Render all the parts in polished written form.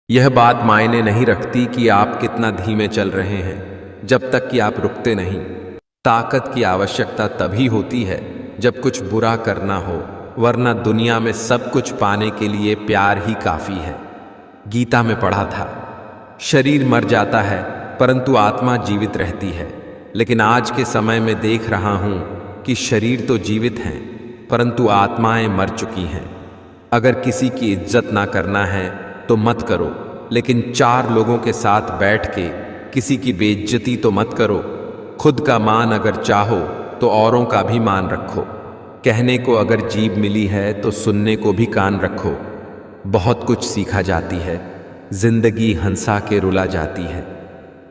यह बात मायने नहीं रखती कि आप कितना धीमे चल रहे हैं, जब तक कि आप रुकते नहीं। ताकत की आवश्यकता तभी होती है जब कुछ बुरा करना हो, वरना दुनिया में सब कुछ पाने के लिए प्यार ही काफी है। गीता में पढ़ा था, शरीर मर जाता है परंतु आत्मा जीवित रहती है। लेकिन आज के समय में देख रहा हूं कि शरीर तो जीवित हैं परंतु आत्माएं मर चुकी हैं। अगर किसी की इज्जत ना करना है तो मत करो, लेकिन चार लोगों के साथ बैठ के किसी की बेइज्जती तो मत करो। खुद का मान अगर चाहो तो औरों का भी मान रखो। कहने को अगर जीभ मिली है तो सुनने को भी कान रखो। बहुत कुछ सीखा जाती है, जिंदगी हंसा के रुला जाती है।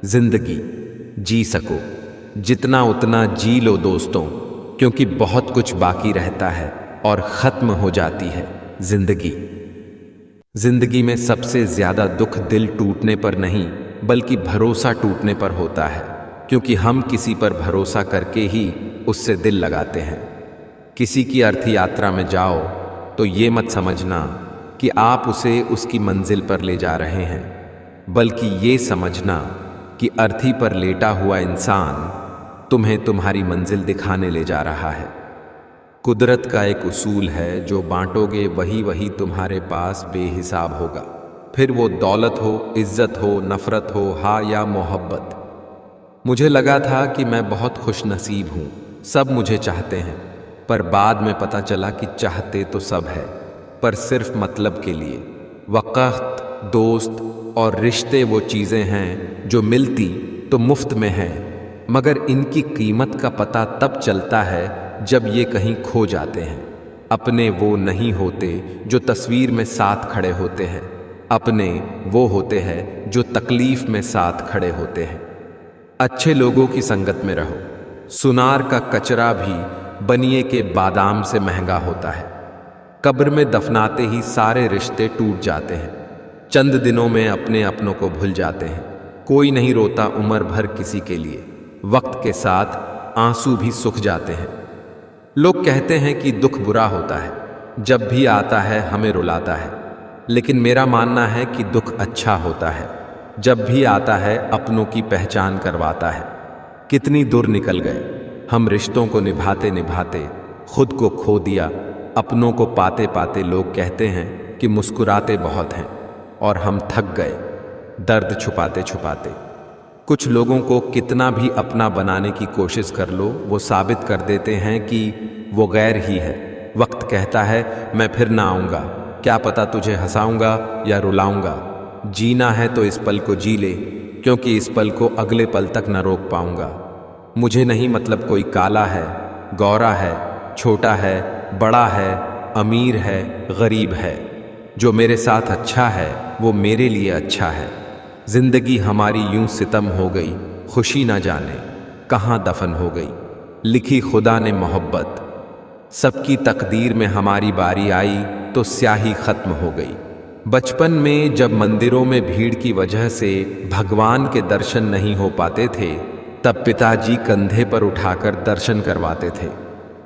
जिंदगी जी सको जितना उतना जी लो दोस्तों, क्योंकि बहुत कुछ बाकी रहता है और खत्म हो जाती है जिंदगी। जिंदगी में सबसे ज्यादा दुख दिल टूटने पर नहीं बल्कि भरोसा टूटने पर होता है, क्योंकि हम किसी पर भरोसा करके ही उससे दिल लगाते हैं। किसी की अर्थ यात्रा में जाओ तो ये मत समझना कि आप उसे उसकी मंजिल पर ले जा रहे हैं, बल्कि ये समझना कि अर्थी पर लेटा हुआ इंसान तुम्हें तुम्हारी मंजिल दिखाने ले जा रहा है। कुदरत का एक उसूल है, जो बांटोगे वही वही तुम्हारे पास बेहिसाब होगा। फिर वो दौलत हो, इज्जत हो, नफरत हो, हाँ या मोहब्बत। मुझे लगा था कि मैं बहुत खुश नसीब हूँ, सब मुझे चाहते हैं, पर बाद में पता चला कि चाहते तो सब है पर सिर्फ मतलब के लिए। वक़्त, दोस्त और रिश्ते वो चीज़ें हैं जो मिलती तो मुफ्त में हैं, मगर इनकी कीमत का पता तब चलता है जब ये कहीं खो जाते हैं। अपने वो नहीं होते जो तस्वीर में साथ खड़े होते हैं, अपने वो होते हैं जो तकलीफ में साथ खड़े होते हैं। अच्छे लोगों की संगत में रहो। सुनार का कचरा भी बनिए के बादाम से महंगा होता है। कब्र में दफनाते ही सारे रिश्ते टूट जाते हैं। चंद दिनों में अपने अपनों को भूल जाते हैं। कोई नहीं रोता उम्र भर किसी के लिए, वक्त के साथ आंसू भी सूख जाते हैं। लोग कहते हैं कि दुख बुरा होता है, जब भी आता है हमें रुलाता है, लेकिन मेरा मानना है कि दुख अच्छा होता है, जब भी आता है अपनों की पहचान करवाता है। कितनी दूर निकल गए हम, रिश्तों को निभाते निभाते खुद को खो दिया। अपनों को पाते पाते लोग कहते हैं कि मुस्कुराते बहुत हैं, और हम थक गए दर्द छुपाते छुपाते। कुछ लोगों को कितना भी अपना बनाने की कोशिश कर लो, वो साबित कर देते हैं कि वो गैर ही है। वक्त कहता है मैं फिर ना आऊँगा, क्या पता तुझे हंसाऊंगा या रुलाऊंगा। जीना है तो इस पल को जी ले, क्योंकि इस पल को अगले पल तक न रोक पाऊंगा। मुझे नहीं मतलब कोई काला है, गौरा है, छोटा है, बड़ा है, अमीर है, गरीब है। जो मेरे साथ अच्छा है वो मेरे लिए अच्छा है। जिंदगी हमारी यूं सितम हो गई, खुशी ना जाने कहाँ दफन हो गई। लिखी खुदा ने मोहब्बत, सबकी तकदीर में हमारी बारी आई तो स्याही खत्म हो गई। बचपन में जब मंदिरों में भीड़ की वजह से भगवान के दर्शन नहीं हो पाते थे, तब पिताजी कंधे पर उठाकर दर्शन करवाते थे।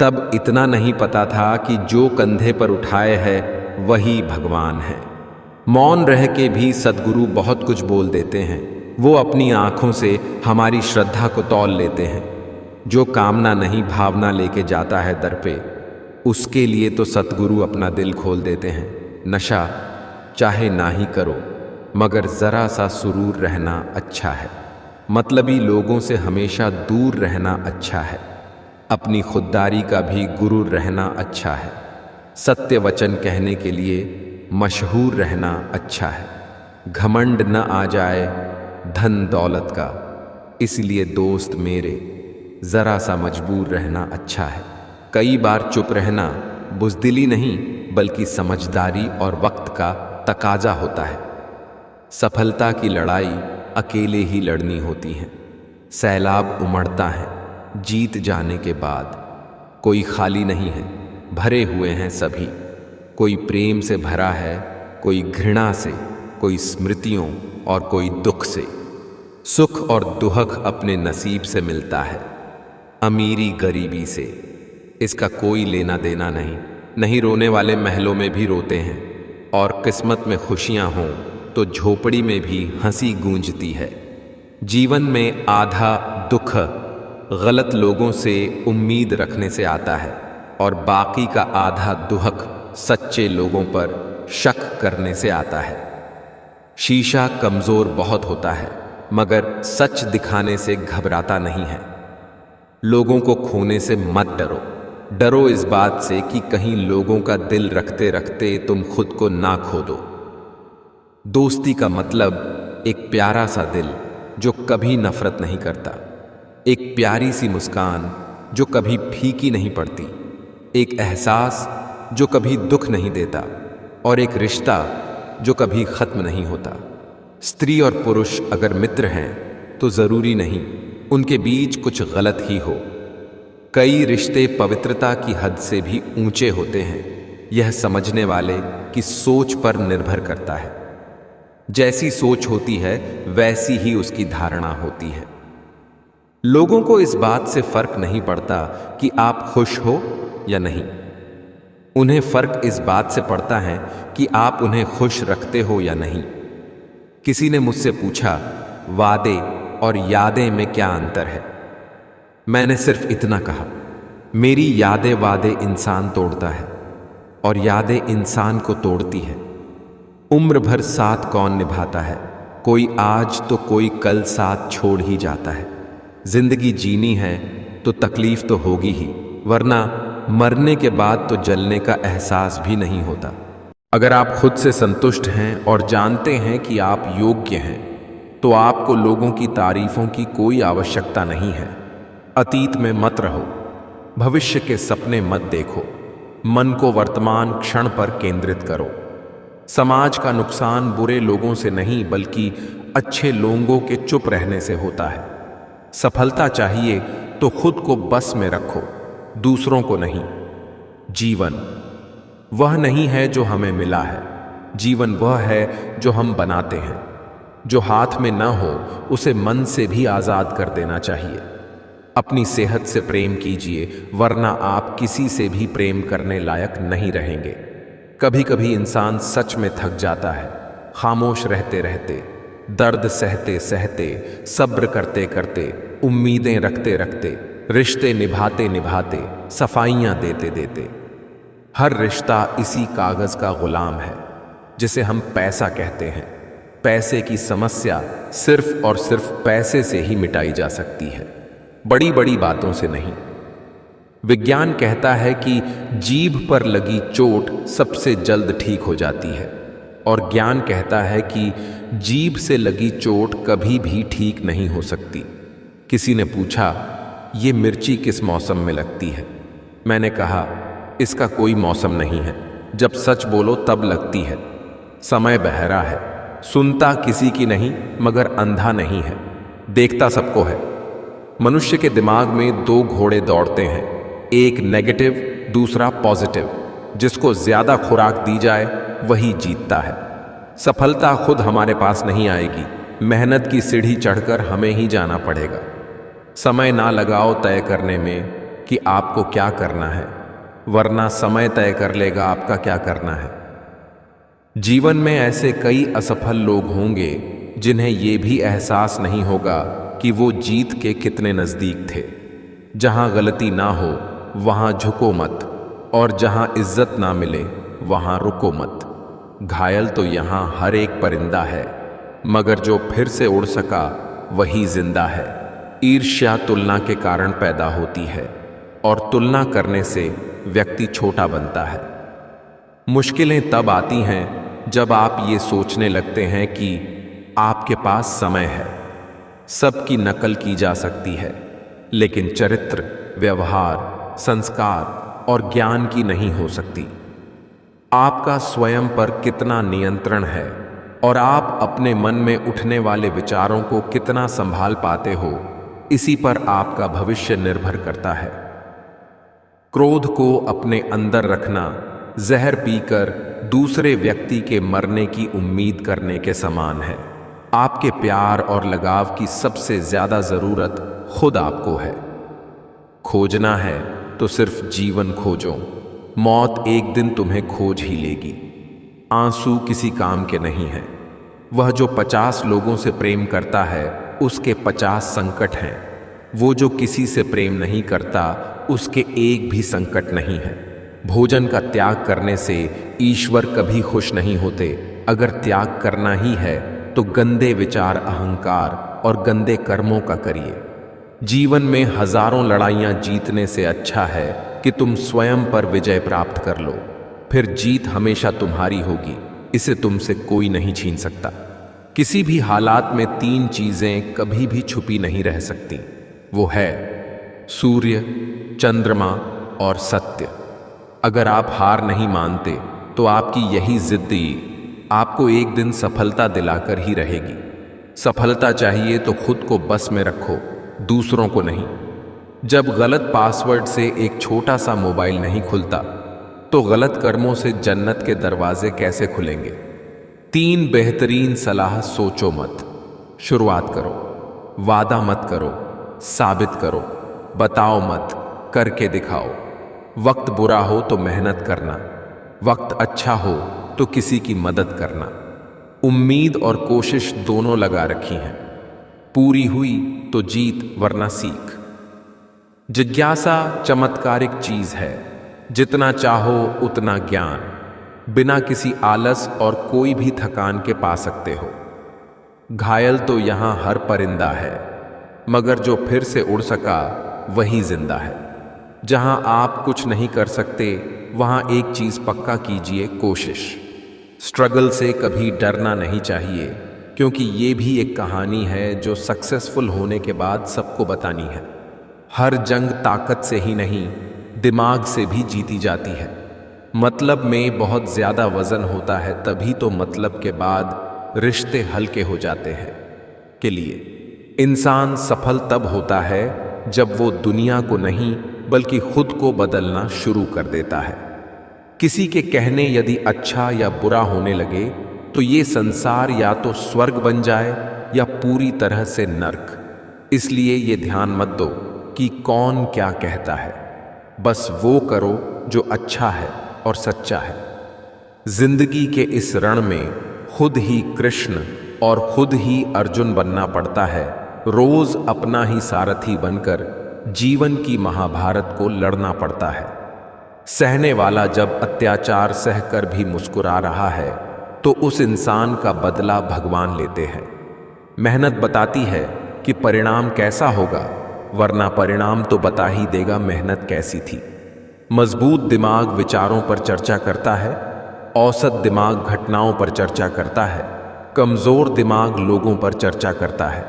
तब इतना नहीं पता था कि जो कंधे पर उठाए है वही भगवान है। मौन रह के भी सद्गुरु बहुत कुछ बोल देते हैं। वो अपनी आंखों से हमारी श्रद्धा को तौल लेते हैं। जो कामना नहीं भावना लेके जाता है दर पे, उसके लिए तो सतगुरु अपना दिल खोल देते हैं। नशा चाहे ना ही करो, मगर जरा सा सुरूर रहना अच्छा है। मतलबी लोगों से हमेशा दूर रहना अच्छा है। अपनी खुददारी का भी गुरूर रहना अच्छा है। सत्य वचन कहने के लिए मशहूर रहना अच्छा है। घमंड न आ जाए धन दौलत का, इसलिए दोस्त मेरे जरा सा मजबूर रहना अच्छा है। कई बार चुप रहना बुज़दिली नहीं बल्कि समझदारी और वक्त का तकाजा होता है। सफलता की लड़ाई अकेले ही लड़नी होती है। सैलाब उमड़ता है जीत जाने के बाद, कोई खाली नहीं है, भरे हुए हैं सभी। कोई प्रेम से भरा है, कोई घृणा से, कोई स्मृतियों और कोई दुख से। सुख और दुहक अपने नसीब से मिलता है, अमीरी गरीबी से इसका कोई लेना देना नहीं। नहीं रोने वाले महलों में भी रोते हैं, और किस्मत में खुशियां हों तो झोपड़ी में भी हंसी गूंजती है। जीवन में आधा दुख गलत लोगों से उम्मीद रखने से आता है और बाकी का आधा दुहक सच्चे लोगों पर शक करने से आता है। शीशा कमजोर बहुत होता है मगर सच दिखाने से घबराता नहीं है। लोगों को खोने से मत डरो, डरो इस बात से कि कहीं लोगों का दिल रखते रखते तुम खुद को ना खो दो। दोस्ती का मतलब एक प्यारा सा दिल जो कभी नफरत नहीं करता, एक प्यारी सी मुस्कान जो कभी फीकी नहीं पड़ती, एक एहसास जो कभी दुख नहीं देता और एक रिश्ता जो कभी खत्म नहीं होता। स्त्री और पुरुष अगर मित्र हैं तो जरूरी नहीं उनके बीच कुछ गलत ही हो। कई रिश्ते पवित्रता की हद से भी ऊंचे होते हैं। यह समझने वाले की सोच पर निर्भर करता है। जैसी सोच होती है वैसी ही उसकी धारणा होती है। लोगों को इस बात से फर्क नहीं पड़ता कि आप खुश हो या नहीं, उन्हें फर्क इस बात से पड़ता है कि आप उन्हें खुश रखते हो या नहीं। किसी ने मुझसे पूछा, वादे और यादें में क्या अंतर है? मैंने सिर्फ इतना कहा, मेरी यादें वादे इंसान तोड़ता है और यादें इंसान को तोड़ती है। उम्र भर साथ कौन निभाता है? कोई आज तो कोई कल साथ छोड़ ही जाता है। जिंदगी जीनी है तो तकलीफ तो होगी ही, वरना मरने के बाद तो जलने का एहसास भी नहीं होता। अगर आप खुद से संतुष्ट हैं और जानते हैं कि आप योग्य हैं तो आपको लोगों की तारीफों की कोई आवश्यकता नहीं है। अतीत में मत रहो, भविष्य के सपने मत देखो, मन को वर्तमान क्षण पर केंद्रित करो। समाज का नुकसान बुरे लोगों से नहीं बल्कि अच्छे लोगों के चुप रहने से होता है। सफलता चाहिए तो खुद को बस में रखो, दूसरों को नहीं। जीवन वह नहीं है जो हमें मिला है, जीवन वह है जो हम बनाते हैं। जो हाथ में ना हो उसे मन से भी आजाद कर देना चाहिए। अपनी सेहत से प्रेम कीजिए, वरना आप किसी से भी प्रेम करने लायक नहीं रहेंगे। कभी कभी इंसान सच में थक जाता है, खामोश रहते रहते, दर्द सहते सहते, सब्र करते करते, उम्मीदें रखते रखते, रिश्ते निभाते निभाते, सफाइयां देते देते। हर रिश्ता इसी कागज का गुलाम है जिसे हम पैसा कहते हैं। पैसे की समस्या सिर्फ और सिर्फ पैसे से ही मिटाई जा सकती है, बड़ी बड़ी बातों से नहीं। विज्ञान कहता है कि जीभ पर लगी चोट सबसे जल्द ठीक हो जाती है और ज्ञान कहता है कि जीभ से लगी चोट कभी भी ठीक नहीं हो सकती। किसी ने पूछा, ये मिर्ची किस मौसम में लगती है? मैंने कहा, इसका कोई मौसम नहीं है, जब सच बोलो तब लगती है। समय बहरा है, सुनता किसी की नहीं मगर अंधा नहीं है, देखता सबको है। मनुष्य के दिमाग में दो घोड़े दौड़ते हैं, एक नेगेटिव दूसरा पॉजिटिव। जिसको ज्यादा खुराक दी जाए वही जीतता है। सफलता खुद हमारे पास नहीं आएगी, मेहनत की सीढ़ी चढ़कर हमें ही जाना पड़ेगा। समय ना लगाओ तय करने में कि आपको क्या करना है, वरना समय तय कर लेगा आपका क्या करना है। जीवन में ऐसे कई असफल लोग होंगे जिन्हें यह भी एहसास नहीं होगा कि वो जीत के कितने नजदीक थे। जहां गलती ना हो वहां झुको मत, और जहां इज्जत ना मिले वहां रुको मत। घायल तो यहां हर एक परिंदा है, मगर जो फिर से उड़ सका वही जिंदा है। ईर्ष्या तुलना के कारण पैदा होती है और तुलना करने से व्यक्ति छोटा बनता है। मुश्किलें तब आती हैं जब आप ये सोचने लगते हैं कि आपके पास समय है। सबकी नकल की जा सकती है, लेकिन चरित्र, व्यवहार, संस्कार और ज्ञान की नहीं हो सकती। आपका स्वयं पर कितना नियंत्रण है और आप अपने मन में उठने वाले विचारों को कितना संभाल पाते हो, इसी पर आपका भविष्य निर्भर करता है। क्रोध को अपने अंदर रखना जहर पीकर दूसरे व्यक्ति के मरने की उम्मीद करने के समान है। आपके प्यार और लगाव की सबसे ज्यादा जरूरत खुद आपको है। खोजना है तो सिर्फ जीवन खोजो, मौत एक दिन तुम्हें खोज ही लेगी। आंसू किसी काम के नहीं है, वह जो 50 लोगों से प्रेम करता है उसके 50 संकट हैं। वो जो किसी से प्रेम नहीं करता उसके एक भी संकट नहीं है। भोजन का त्याग करने से ईश्वर कभी खुश नहीं होते। अगर त्याग करना ही है तो गंदे विचार, अहंकार और गंदे कर्मों का करिए। जीवन में हजारों लड़ाइयां जीतने से अच्छा है कि तुम स्वयं पर विजय प्राप्त कर लो। फिर जीत हमेशा तुम्हारी होगी, इसे तुमसे कोई नहीं छीन सकता। किसी भी हालात में 3 चीजें कभी भी छुपी नहीं रह सकती। वो है सूर्य, चंद्रमा और सत्य। अगर आप हार नहीं मानते तो आपकी यही जिद्दी आपको एक दिन सफलता दिलाकर ही रहेगी। सफलता चाहिए तो खुद को बस में रखो, दूसरों को नहीं। जब गलत पासवर्ड से एक छोटा सा मोबाइल नहीं खुलता तो गलत कर्मों से जन्नत के दरवाजे कैसे खुलेंगे। 3 बेहतरीन सलाह सोचो मत, शुरुआत करो। वादा मत करो, साबित करो। बताओ मत, करके दिखाओ। वक्त बुरा हो तो मेहनत करना, वक्त अच्छा हो तो किसी की मदद करना। उम्मीद और कोशिश दोनों लगा रखी हैं। पूरी हुई तो जीत, वरना सीख। जिज्ञासा चमत्कारिक चीज है। जितना चाहो उतना ज्ञान, बिना किसी आलस और कोई भी थकान के पा सकते हो। घायल तो यहां हर परिंदा है, मगर जो फिर से उड़ सका वही जिंदा है। जहां आप कुछ नहीं कर सकते वहां एक चीज पक्का कीजिए, कोशिश। स्ट्रगल से कभी डरना नहीं चाहिए, क्योंकि ये भी एक कहानी है जो सक्सेसफुल होने के बाद सबको बतानी है। हर जंग ताकत से ही नहीं, दिमाग से भी जीती जाती है। मतलब में बहुत ज्यादा वजन होता है तभी तो मतलब के बाद रिश्ते हल्के हो जाते हैं। के लिए इंसान सफल तब होता है जब वो दुनिया को नहीं बल्कि खुद को बदलना शुरू कर देता है। किसी के कहने यदि अच्छा या बुरा होने लगे तो ये संसार या तो स्वर्ग बन जाए या पूरी तरह से नर्क। इसलिए ये ध्यान मत दो कि कौन क्या कहता है, बस वो करो जो अच्छा है और सच्चा है। जिंदगी के इस रण में खुद ही कृष्ण और खुद ही अर्जुन बनना पड़ता है। रोज अपना ही सारथी बनकर जीवन की महाभारत को लड़ना पड़ता है। सहने वाला जब अत्याचार सहकर भी मुस्कुरा रहा है तो उस इंसान का बदला भगवान लेते हैं। मेहनत बताती है कि परिणाम कैसा होगा, वरना परिणाम तो बता ही देगा मेहनत कैसी थी। मजबूत दिमाग विचारों पर चर्चा करता है, औसत दिमाग घटनाओं पर चर्चा करता है, कमजोर दिमाग लोगों पर चर्चा करता है।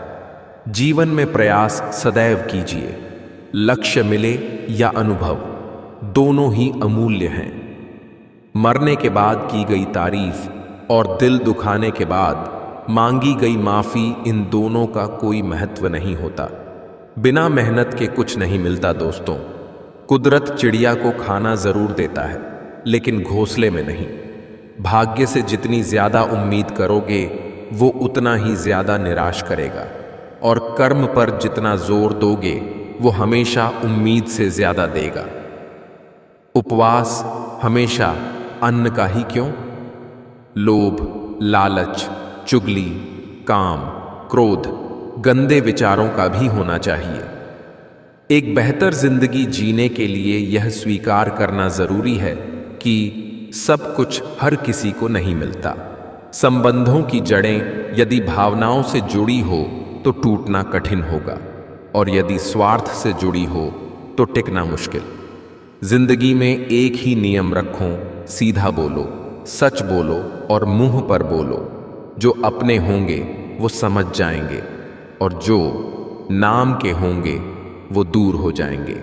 जीवन में प्रयास सदैव कीजिए। लक्ष्य मिले या अनुभव, दोनों ही अमूल्य हैं। मरने के बाद की गई तारीफ और दिल दुखाने के बाद मांगी गई माफी, इन दोनों का कोई महत्व नहीं होता। बिना मेहनत के कुछ नहीं मिलता दोस्तों। कुदरत चिड़िया को खाना जरूर देता है, लेकिन घोंसले में नहीं। भाग्य से जितनी ज्यादा उम्मीद करोगे वो उतना ही ज्यादा निराश करेगा, और कर्म पर जितना जोर दोगे वो हमेशा उम्मीद से ज्यादा देगा। उपवास हमेशा अन्न का ही क्यों? लोभ, लालच, चुगली, काम, क्रोध, गंदे विचारों का भी होना चाहिए। एक बेहतर जिंदगी जीने के लिए यह स्वीकार करना जरूरी है कि सब कुछ हर किसी को नहीं मिलता। संबंधों की जड़ें यदि भावनाओं से जुड़ी हो तो टूटना कठिन होगा, और यदि स्वार्थ से जुड़ी हो तो टिकना मुश्किल। जिंदगी में एक ही नियम रखो, सीधा बोलो, सच बोलो और मुंह पर बोलो। जो अपने होंगे वो समझ जाएंगे, और जो नाम के होंगे वो दूर हो जाएंगे।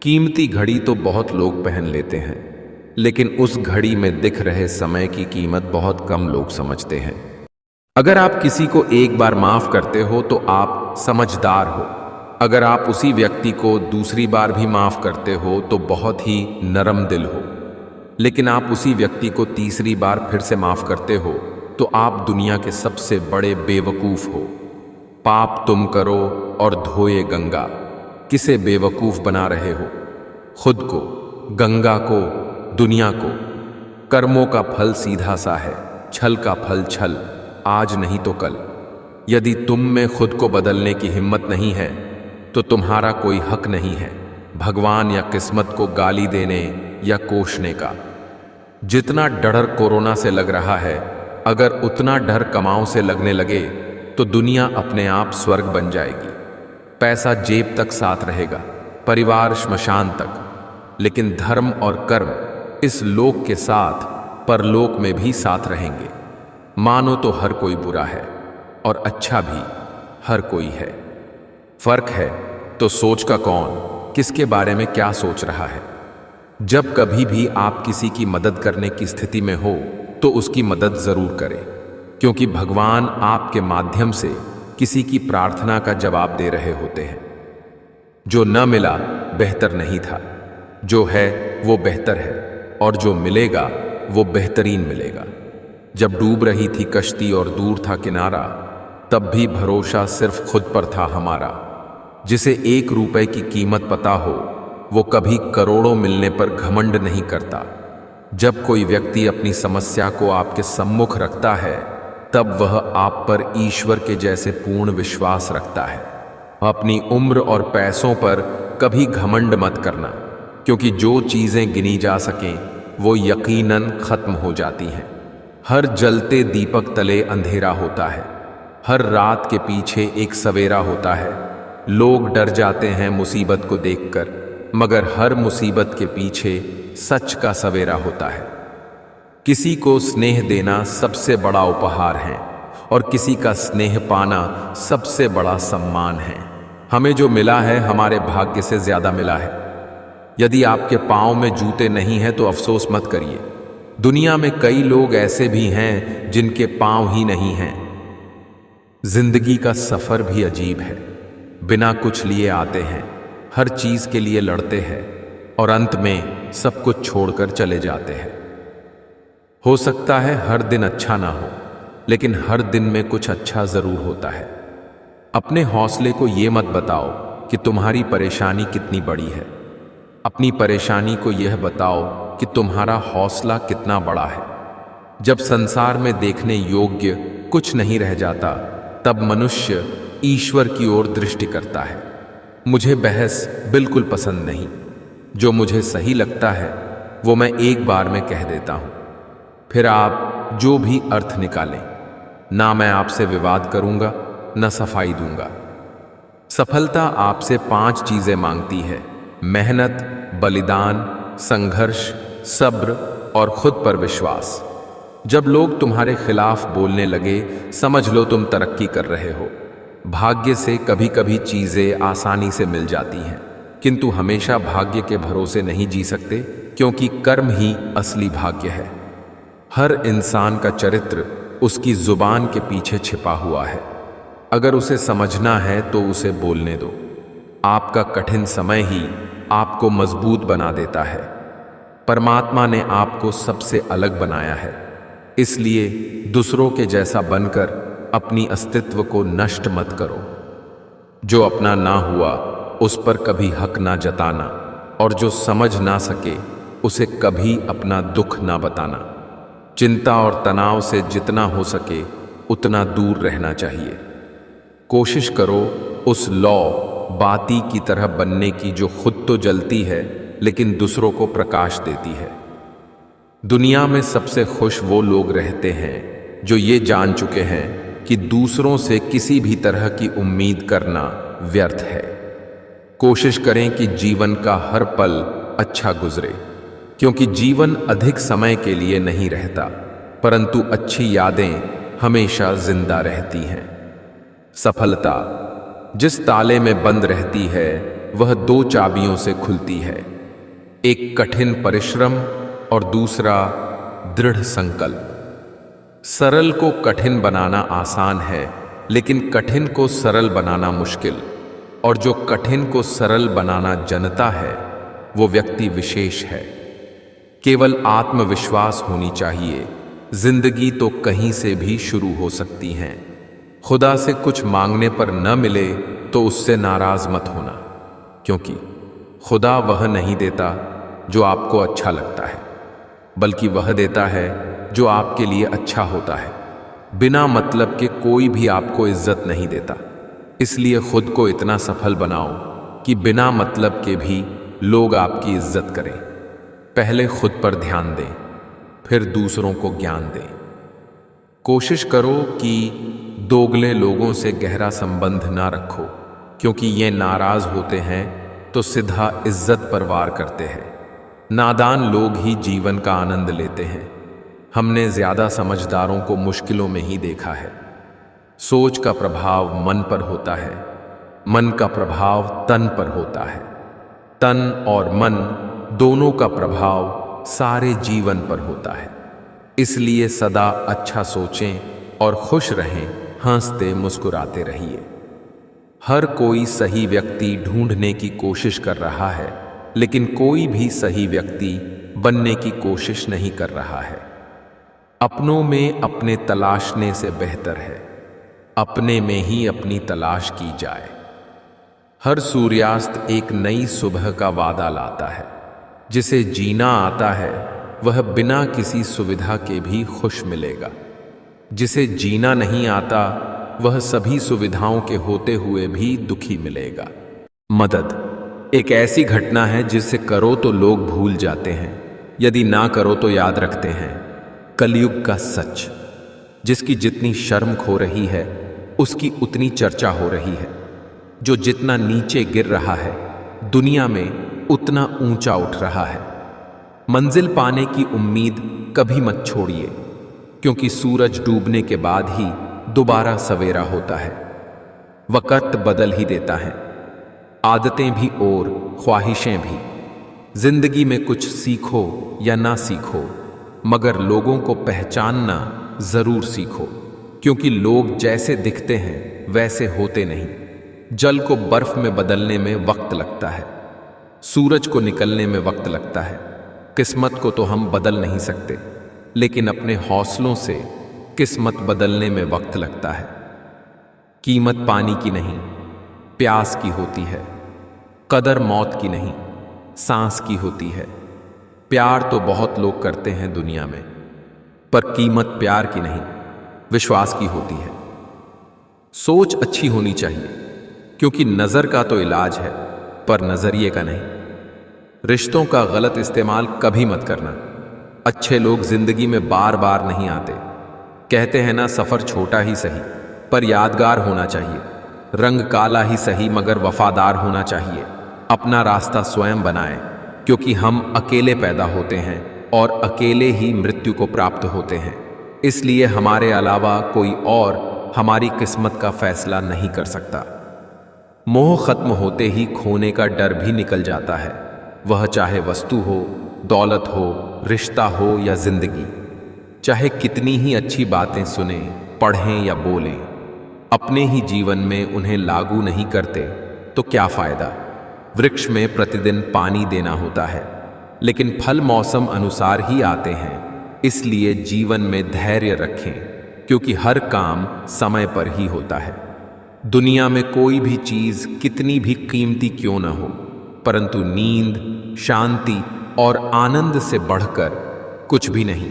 कीमती घड़ी तो बहुत लोग पहन लेते हैं, लेकिन उस घड़ी में दिख रहे समय की कीमत बहुत कम लोग समझते हैं। अगर आप किसी को एक बार माफ करते हो तो आप समझदार हो। अगर आप उसी व्यक्ति को दूसरी बार भी माफ करते हो तो बहुत ही नरम दिल हो। लेकिन आप उसी व्यक्ति को तीसरी बार फिर से माफ करते हो तो आप दुनिया के सबसे बड़े बेवकूफ हो। पाप तुम करो और धोए गंगा। किसे बेवकूफ बना रहे हो? खुद को, गंगा को, दुनिया को। कर्मों का फल सीधा सा है, छल का फल छल। आज नहीं तो कल। यदि तुम में खुद को बदलने की हिम्मत नहीं है तो तुम्हारा कोई हक नहीं है भगवान या किस्मत को गाली देने या कोसने का। जितना डर कोरोना से लग रहा है, अगर उतना डर कमाओं से लगने लगे तो दुनिया अपने आप स्वर्ग बन जाएगी। पैसा जेब तक साथ रहेगा, परिवार श्मशान तक, लेकिन धर्म और कर्म इस लोक के साथ परलोक में भी साथ रहेंगे। मानो तो हर कोई बुरा है और अच्छा भी हर कोई है। फर्क है तो सोच का कौन किसके बारे में क्या सोच रहा है। जब कभी भी आप किसी की मदद करने की स्थिति में हो तो उसकी मदद जरूर करें, क्योंकि भगवान आपके माध्यम से किसी की प्रार्थना का जवाब दे रहे होते हैं। जो न मिला बेहतर नहीं था, जो है वो बेहतर है, और जो मिलेगा वो बेहतरीन मिलेगा। जब डूब रही थी कश्ती और दूर था किनारा, तब भी भरोसा सिर्फ खुद पर था हमारा। जिसे 1 रुपए की कीमत पता हो वो कभी करोड़ों मिलने पर घमंड नहीं करता। जब कोई व्यक्ति अपनी समस्या को आपके सम्मुख रखता है तब वह आप पर ईश्वर के जैसे पूर्ण विश्वास रखता है। अपनी उम्र और पैसों पर कभी घमंड मत करना, क्योंकि जो चीजें गिनी जा सकें वो यकीनन खत्म हो जाती हैं। हर जलते दीपक तले अंधेरा होता है, हर रात के पीछे एक सवेरा होता है। लोग डर जाते हैं मुसीबत को देखकर, मगर हर मुसीबत के पीछे सच का सवेरा होता है। किसी को स्नेह देना सबसे बड़ा उपहार है और किसी का स्नेह पाना सबसे बड़ा सम्मान है। हमें जो मिला है हमारे भाग्य से ज्यादा मिला है। यदि आपके पांव में जूते नहीं हैं तो अफसोस मत करिए। दुनिया में कई लोग ऐसे भी हैं जिनके पांव ही नहीं हैं। जिंदगी का सफर भी अजीब है। बिना कुछ लिए आते हैं, हर चीज के लिए लड़ते हैं और अंत में सब कुछ छोड़कर चले जाते हैं। हो सकता है हर दिन अच्छा ना हो, लेकिन हर दिन में कुछ अच्छा जरूर होता है। अपने हौसले को ये मत बताओ कि तुम्हारी परेशानी कितनी बड़ी है। अपनी परेशानी को यह बताओ कि तुम्हारा हौसला कितना बड़ा है। जब संसार में देखने योग्य कुछ नहीं रह जाता, तब मनुष्य ईश्वर की ओर दृष्टि करता है। मुझे बहस बिल्कुल पसंद नहीं। जो मुझे सही लगता है वो मैं एक बार में कह देता हूं, फिर आप जो भी अर्थ निकालें। ना मैं आपसे विवाद करूंगा, न सफाई दूंगा। सफलता आपसे 5 चीजें मांगती है: मेहनत, बलिदान, संघर्ष, सब्र और खुद पर विश्वास। जब लोग तुम्हारे खिलाफ बोलने लगे, समझ लो तुम तरक्की कर रहे हो। भाग्य से कभी कभी चीजें आसानी से मिल जाती हैं, किंतु हमेशा भाग्य के भरोसे नहीं जी सकते, क्योंकि कर्म ही असली भाग्य है। हर इंसान का चरित्र उसकी जुबान के पीछे छिपा हुआ है। अगर उसे समझना है तो उसे बोलने दो। आपका कठिन समय ही आपको मजबूत बना देता है। परमात्मा ने आपको सबसे अलग बनाया है, इसलिए दूसरों के जैसा बनकर अपनी अस्तित्व को नष्ट मत करो। जो अपना ना हुआ उस पर कभी हक ना जताना, और जो समझ ना सके उसे कभी अपना दुख ना बताना। चिंता और तनाव से जितना हो सके उतना दूर रहना चाहिए। कोशिश करो उस लौ बाती की तरह बनने की जो खुद तो जलती है लेकिन दूसरों को प्रकाश देती है। दुनिया में सबसे खुश वो लोग रहते हैं जो ये जान चुके हैं कि दूसरों से किसी भी तरह की उम्मीद करना व्यर्थ है। कोशिश करें कि जीवन का हर पल अच्छा गुजरे, क्योंकि जीवन अधिक समय के लिए नहीं रहता, परंतु अच्छी यादें हमेशा जिंदा रहती हैं। सफलता जिस ताले में बंद रहती है वह 2 चाबियों से खुलती है, एक कठिन परिश्रम और दूसरा दृढ़ संकल्प। सरल को कठिन बनाना आसान है, लेकिन कठिन को सरल बनाना मुश्किल, और जो कठिन को सरल बनाना जानता है वो व्यक्ति विशेष है। केवल आत्मविश्वास होनी चाहिए। जिंदगी तो कहीं से भी शुरू हो सकती है। खुदा से कुछ मांगने पर न मिले तो उससे नाराज मत होना, क्योंकि खुदा वह नहीं देता जो आपको अच्छा लगता है, बल्कि वह देता है जो आपके लिए अच्छा होता है। बिना मतलब के कोई भी आपको इज्जत नहीं देता। इसलिए खुद को इतना सफल बनाओ कि बिना मतलब के भी लोग आपकी इज्जत करें। पहले खुद पर ध्यान दें, फिर दूसरों को ज्ञान दें। कोशिश करो कि दोगले लोगों से गहरा संबंध ना रखो, क्योंकि ये नाराज होते हैं तो सीधा इज्जत पर वार करते हैं। नादान लोग ही जीवन का आनंद लेते हैं। हमने ज्यादा समझदारों को मुश्किलों में ही देखा है। सोच का प्रभाव मन पर होता है, मन का प्रभाव तन पर होता है, तन और मन दोनों का प्रभाव सारे जीवन पर होता है। इसलिए सदा अच्छा सोचें और खुश रहें, हंसते मुस्कुराते रहिए। हर कोई सही व्यक्ति ढूंढने की कोशिश कर रहा है, लेकिन कोई भी सही व्यक्ति बनने की कोशिश नहीं कर रहा है। अपनों में अपने तलाशने से बेहतर है अपने में ही अपनी तलाश की जाए। हर सूर्यास्त एक नई सुबह का वादा लाता है। जिसे जीना आता है वह बिना किसी सुविधा के भी खुश मिलेगा। जिसे जीना नहीं आता वह सभी सुविधाओं के होते हुए भी दुखी मिलेगा। मदद एक ऐसी घटना है जिसे करो तो लोग भूल जाते हैं, यदि ना करो तो याद रखते हैं। कलयुग का सच, जिसकी जितनी शर्म खो रही है उसकी उतनी चर्चा हो रही है। जो जितना नीचे गिर रहा है दुनिया में उतना ऊंचा उठ रहा है। मंजिल पाने की उम्मीद कभी मत छोड़िए, क्योंकि सूरज डूबने के बाद ही दोबारा सवेरा होता है। वक़्त बदल ही देता है, आदतें भी और ख्वाहिशें भी। जिंदगी में कुछ सीखो या ना सीखो, मगर लोगों को पहचानना जरूर सीखो, क्योंकि लोग जैसे दिखते हैं वैसे होते नहीं। जल को बर्फ में बदलने में वक्त लगता है, सूरज को निकलने में वक्त लगता है। किस्मत को तो हम बदल नहीं सकते, लेकिन अपने हौसलों से किस्मत बदलने में वक्त लगता है। कीमत पानी की नहीं, प्यास की होती है। कदर मौत की नहीं, सांस की होती है। प्यार तो बहुत लोग करते हैं दुनिया में, पर कीमत प्यार की नहीं, विश्वास की होती है। सोच अच्छी होनी चाहिए, क्योंकि नजर का तो इलाज है, पर नजरिए का नहीं। रिश्तों का गलत इस्तेमाल कभी मत करना। अच्छे लोग जिंदगी में बार बार नहीं आते। कहते हैं ना, सफर छोटा ही सही पर यादगार होना चाहिए। रंग काला ही सही मगर वफादार होना चाहिए। अपना रास्ता स्वयं बनाएं, क्योंकि हम अकेले पैदा होते हैं और अकेले ही मृत्यु को प्राप्त होते हैं। इसलिए हमारे अलावा कोई और हमारी किस्मत का फैसला नहीं कर सकता। मोह खत्म होते ही खोने का डर भी निकल जाता है, वह चाहे वस्तु हो, दौलत हो, रिश्ता हो या जिंदगी। चाहे कितनी ही अच्छी बातें सुने, पढ़ें या बोलें, अपने ही जीवन में उन्हें लागू नहीं करते तो क्या फायदा। वृक्ष में प्रतिदिन पानी देना होता है, लेकिन फल मौसम अनुसार ही आते हैं। इसलिए जीवन में धैर्य रखें, क्योंकि हर काम समय पर ही होता है। दुनिया में कोई भी चीज कितनी भी कीमती क्यों ना हो, परंतु नींद, शांति और आनंद से बढ़कर कुछ भी नहीं।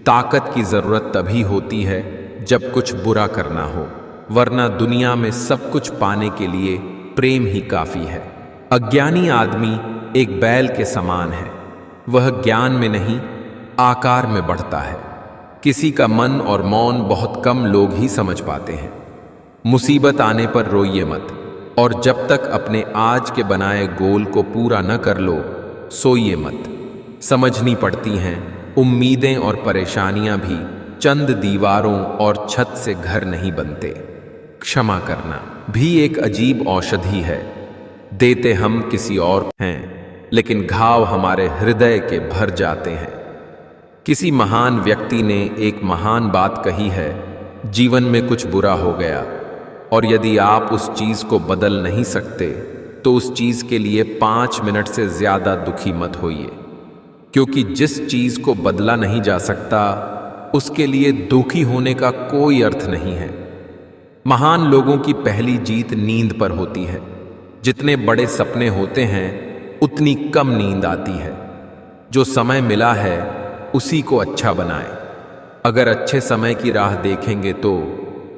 ताकत की जरूरत तभी होती है जब कुछ बुरा करना हो, वरना दुनिया में सब कुछ पाने के लिए प्रेम ही काफी है। अज्ञानी आदमी एक बैल के समान है, वह ज्ञान में नहीं आकार में बढ़ता है। किसी का मन और मौन बहुत कम लोग ही समझ पाते हैं। मुसीबत आने पर रोइए मत, और जब तक अपने आज के बनाए गोल को पूरा न कर लो सोइए मत। समझनी पड़ती हैं उम्मीदें और परेशानियां भी चंद दीवारों और छत से घर नहीं बनते। क्षमा करना भी एक अजीब औषधि है। देते हम किसी और हैं, लेकिन घाव हमारे हृदय के भर जाते हैं। किसी महान व्यक्ति ने एक महान बात कही है, जीवन में कुछ बुरा हो गया और यदि आप उस चीज को बदल नहीं सकते तो उस चीज के लिए 5 मिनट से ज्यादा दुखी मत होइए, क्योंकि जिस चीज को बदला नहीं जा सकता उसके लिए दुखी होने का कोई अर्थ नहीं है। महान लोगों की पहली जीत नींद पर होती है। जितने बड़े सपने होते हैं उतनी कम नींद आती है। जो समय मिला है उसी को अच्छा बनाएं। अगर अच्छे समय की राह देखेंगे तो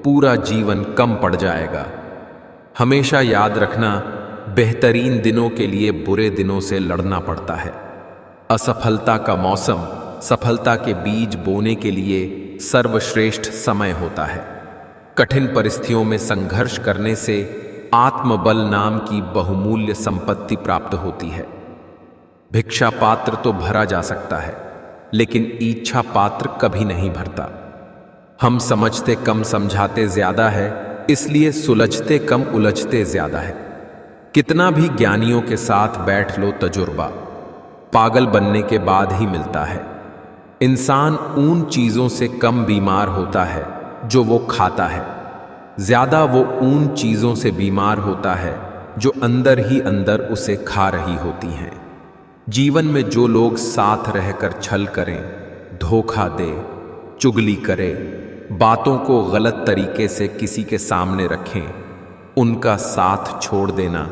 पूरा जीवन कम पड़ जाएगा। हमेशा याद रखना, बेहतरीन दिनों के लिए बुरे दिनों से लड़ना पड़ता है। असफलता का मौसम सफलता के बीज बोने के लिए सर्वश्रेष्ठ समय होता है। कठिन परिस्थितियों में संघर्ष करने से आत्मबल नाम की बहुमूल्य संपत्ति प्राप्त होती है। भिक्षा पात्र तो भरा जा सकता है, लेकिन इच्छा पात्र कभी नहीं भरता। हम समझते कम समझाते ज्यादा है, इसलिए सुलझते कम उलझते ज्यादा है। कितना भी ज्ञानियों के साथ बैठ लो, तजुर्बा पागल बनने के बाद ही मिलता है। इंसान उन चीजों से कम बीमार होता है जो वो खाता है, ज्यादा वो उन चीजों से बीमार होता है जो अंदर ही अंदर उसे खा रही होती हैं। जीवन में जो लोग साथ रहकर छल करें, धोखा दे, चुगली करें, बातों को गलत तरीके से किसी के सामने रखें, उनका साथ छोड़ देना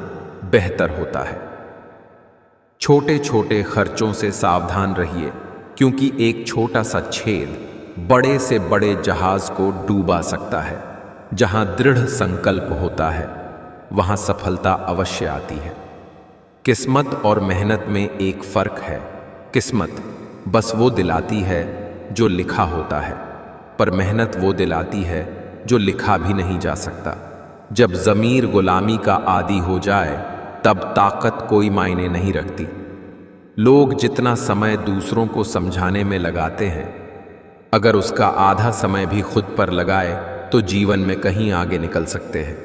बेहतर होता है। छोटे छोटे खर्चों से सावधान रहिए, क्योंकि एक छोटा सा छेद बड़े से बड़े जहाज को डूबा सकता है। जहां दृढ़ संकल्प होता है, वहां सफलता अवश्य आती है। किस्मत और मेहनत में एक फर्क है। किस्मत बस वो दिलाती है जो लिखा होता है, पर मेहनत वो दिलाती है जो लिखा भी नहीं जा सकता। जब ज़मीर गुलामी का आदी हो जाए, तब ताकत कोई मायने नहीं रखती। लोग जितना समय दूसरों को समझाने में लगाते हैं, अगर उसका आधा समय भी खुद पर लगाए तो जीवन में कहीं आगे निकल सकते हैं।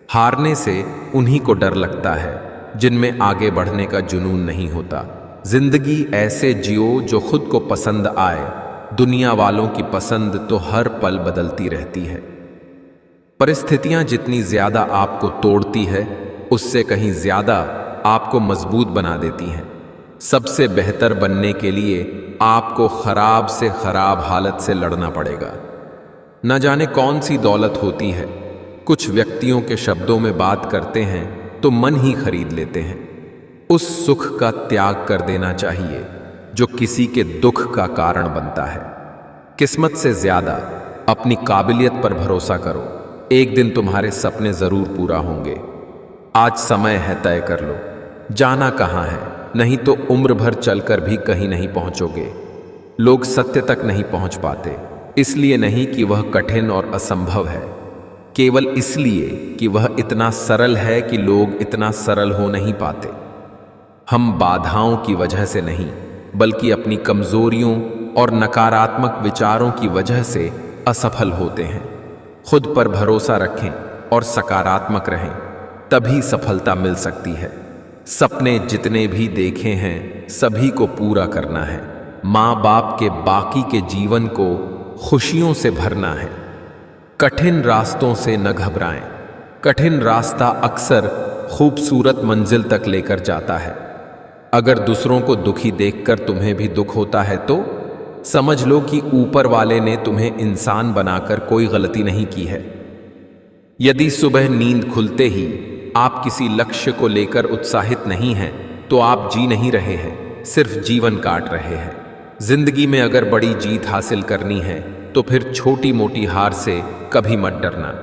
हारने से उन्हीं को डर लगता है जिनमें आगे बढ़ने का जुनून नहीं होता। जिंदगी ऐसे जियो जो खुद को पसंद आए। दुनिया वालों की पसंद तो हर पल बदलती रहती है। परिस्थितियां जितनी ज्यादा आपको तोड़ती है, उससे कहीं ज्यादा आपको मजबूत बना देती हैं। सबसे बेहतर बनने के लिए आपको खराब से खराब हालत से लड़ना पड़ेगा। न जाने कौन सी दौलत होती है, कुछ व्यक्तियों के शब्दों में बात करते हैं तो मन ही खरीद लेते हैं। उस सुख का त्याग कर देना चाहिए जो किसी के दुख का कारण बनता है। किस्मत से ज्यादा अपनी काबिलियत पर भरोसा करो। एक दिन तुम्हारे सपने जरूर पूरा होंगे। आज समय है, तय कर लो जाना कहाँ है, नहीं तो उम्र भर चलकर भी कहीं नहीं पहुंचोगे। लोग सत्य तक नहीं पहुंच पाते, इसलिए नहीं कि वह कठिन और असंभव है, केवल इसलिए कि वह इतना सरल है कि लोग इतना सरल हो नहीं पाते। हम बाधाओं की वजह से नहीं, बल्कि अपनी कमजोरियों और नकारात्मक विचारों की वजह से असफल होते हैं। खुद पर भरोसा रखें और सकारात्मक रहें, तभी सफलता मिल सकती है। सपने जितने भी देखे हैं, सभी को पूरा करना है। माँ बाप के बाकी के जीवन को खुशियों से भरना है। कठिन रास्तों से न घबराएं। कठिन रास्ता अक्सर खूबसूरत मंजिल तक लेकर जाता है। अगर दूसरों को दुखी देखकर तुम्हें भी दुख होता है तो समझ लो कि ऊपर वाले ने तुम्हें इंसान बनाकर कोई गलती नहीं की है। यदि सुबह नींद खुलते ही आप किसी लक्ष्य को लेकर उत्साहित नहीं हैं, तो आप जी नहीं रहे हैं, सिर्फ जीवन काट रहे हैं। जिंदगी में अगर बड़ी जीत हासिल करनी है तो फिर छोटी मोटी हार से कभी मत डरना।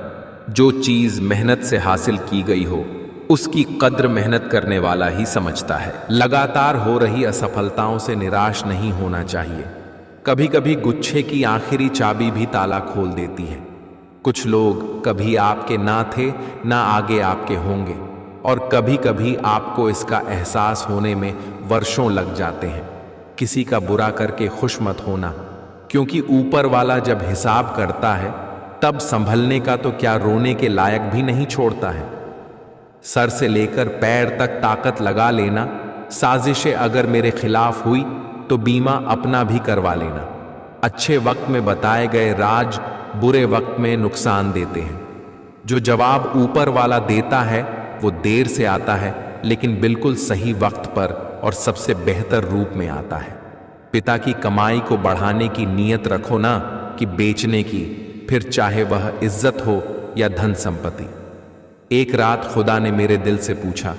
जो चीज मेहनत से हासिल की गई हो, उसकी कद्र मेहनत करने वाला ही समझता है। लगातार हो रही असफलताओं से निराश नहीं होना चाहिए। कभी कभी गुच्छे की आखिरी चाबी भी ताला खोल देती है। कुछ लोग कभी आपके ना थे, ना आगे आपके होंगे, और कभी कभी आपको इसका एहसास होने में वर्षों लग जाते हैं। किसी का बुरा करके खुश मत होना, क्योंकि ऊपर वाला जब हिसाब करता है तब संभलने का तो क्या रोने के लायक भी नहीं छोड़ता है। सर से लेकर पैर तक ताकत लगा लेना। साजिशें अगर मेरे खिलाफ हुई तो बीमा अपना भी करवा लेना। अच्छे वक्त में बताए गए राज बुरे वक्त में नुकसान देते हैं। जो जवाब ऊपर वाला देता है वो देर से आता है, लेकिन बिल्कुल सही वक्त पर और सबसे बेहतर रूप में आता है। पिता की कमाई को बढ़ाने की नीयत रखो ना कि बेचने की, फिर चाहे वह इज्जत हो या धन संपत्ति। एक रात खुदा ने मेरे दिल से पूछा,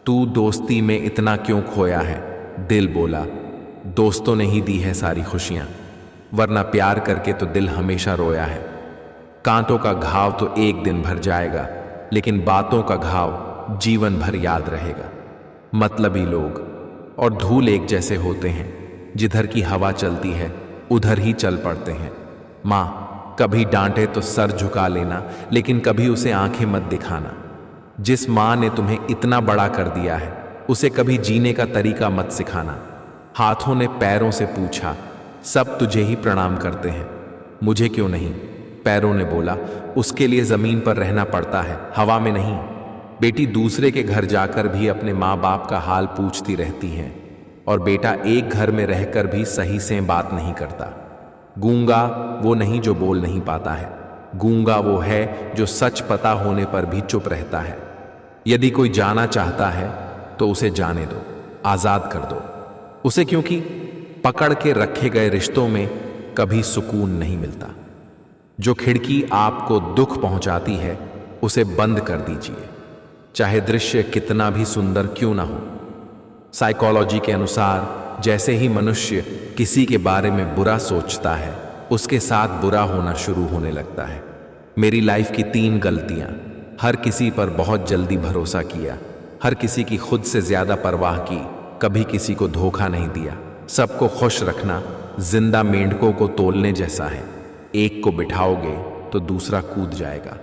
तू दोस्ती में इतना क्यों खोया है? दिल बोला, दोस्तों ने ही दी है सारी खुशियां। वरना प्यार करके तो दिल हमेशा रोया है। कांटों का घाव तो एक दिन भर जाएगा, लेकिन बातों का घाव जीवन भर याद रहेगा। मतलबी लोग और धूल एक जैसे होते हैं, जिधर की हवा चलती है उधर ही चल पड़ते हैं। माँ कभी डांटे तो सर झुका लेना, लेकिन कभी उसे आंखें मत दिखाना। जिस माँ ने तुम्हें इतना बड़ा कर दिया है, उसे कभी जीने का तरीका मत सिखाना। हाथों ने पैरों से पूछा, सब तुझे ही प्रणाम करते हैं, मुझे क्यों नहीं? पैरों ने बोला, उसके लिए जमीन पर रहना पड़ता है, हवा में नहीं। बेटी दूसरे के घर जाकर भी अपने माँ बाप का हाल पूछती रहती हैं, और बेटा एक घर में रहकर भी सही से बात नहीं करता। गूंगा वो नहीं जो बोल नहीं पाता है, गूंगा वो है जो सच पता होने पर भी चुप रहता है। यदि कोई जाना चाहता है तो उसे जाने दो, आजाद कर दो उसे, क्योंकि पकड़ के रखे गए रिश्तों में कभी सुकून नहीं मिलता। जो खिड़की आपको दुख पहुंचाती है उसे बंद कर दीजिए, चाहे दृश्य कितना भी सुंदर क्यों ना हो। साइकोलॉजी के अनुसार जैसे ही मनुष्य किसी के बारे में बुरा सोचता है, उसके साथ बुरा होना शुरू होने लगता है। मेरी लाइफ की 3 गलतियां: हर किसी पर बहुत जल्दी भरोसा किया, हर किसी की खुद से ज्यादा परवाह की, कभी किसी को धोखा नहीं दिया। सबको खुश रखना जिंदा मेंढकों को तोलने जैसा है, एक को बिठाओगे तो दूसरा कूद जाएगा।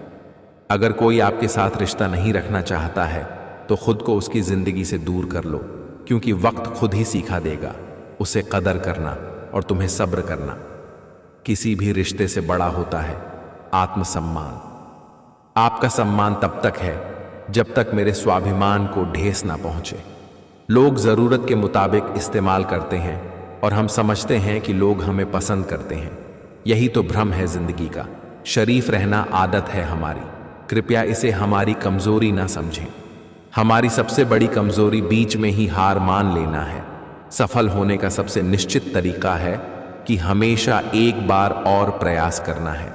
अगर कोई आपके साथ रिश्ता नहीं रखना चाहता है तो खुद को उसकी जिंदगी से दूर कर लो, क्योंकि वक्त खुद ही सिखा देगा उसे कदर करना और तुम्हें सब्र करना। किसी भी रिश्ते से बड़ा होता है आत्मसम्मान। आपका सम्मान तब तक है जब तक मेरे स्वाभिमान को ठेस ना पहुंचे। लोग जरूरत के मुताबिक इस्तेमाल करते हैं और हम समझते हैं कि लोग हमें पसंद करते हैं। यही तो भ्रम है जिंदगी का। शरीफ रहना आदत है हमारी, कृपया इसे हमारी कमजोरी ना समझें। हमारी सबसे बड़ी कमजोरी बीच में ही हार मान लेना है। सफल होने का सबसे निश्चित तरीका है कि हमेशा एक बार और प्रयास करना है।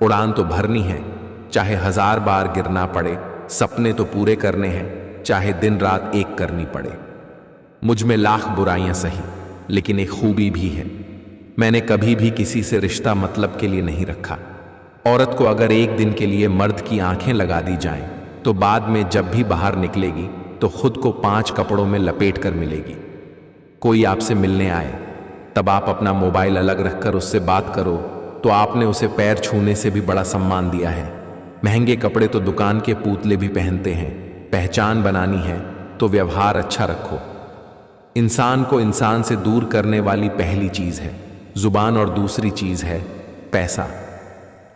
उड़ान तो भरनी है, चाहे 1000 बार गिरना पड़े। सपने तो पूरे करने हैं, चाहे दिन रात एक करनी पड़े। मुझ में लाख बुराइयां सही, लेकिन एक खूबी भी है, मैंने कभी भी किसी से रिश्ता मतलब के लिए नहीं रखा। औरत को अगर एक दिन के लिए मर्द की आंखें लगा दी जाएं, तो बाद में जब भी बाहर निकलेगी तो खुद को 5 कपड़ों में लपेट कर मिलेगी। कोई आपसे मिलने आए, तब आप अपना मोबाइल अलग रखकर उससे बात करो तो आपने उसे पैर छूने से भी बड़ा सम्मान दिया है। महंगे कपड़े तो दुकान के पुतले भी पहनते हैं। पहचान बनानी है तो व्यवहार अच्छा रखो। इंसान को इंसान से दूर करने वाली पहली चीज है जुबान और दूसरी चीज है पैसा।